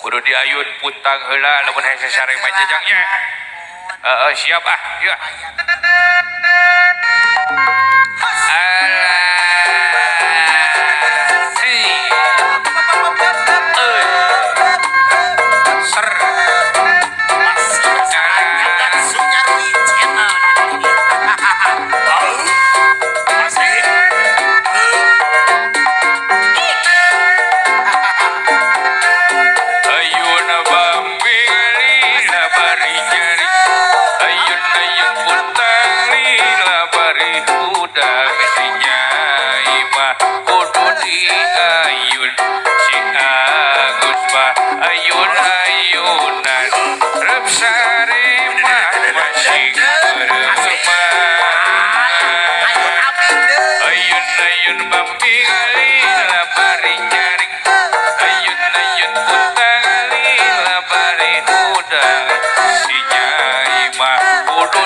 kudu diayun putang heula lamun hese sareng mah jajangnya. Siap ah, ya. Ayun-ayunan rep saremah masih ayun-ayun bambi kali labari nyaring ayun-ayun putang kali labari udang si nyai mah kudu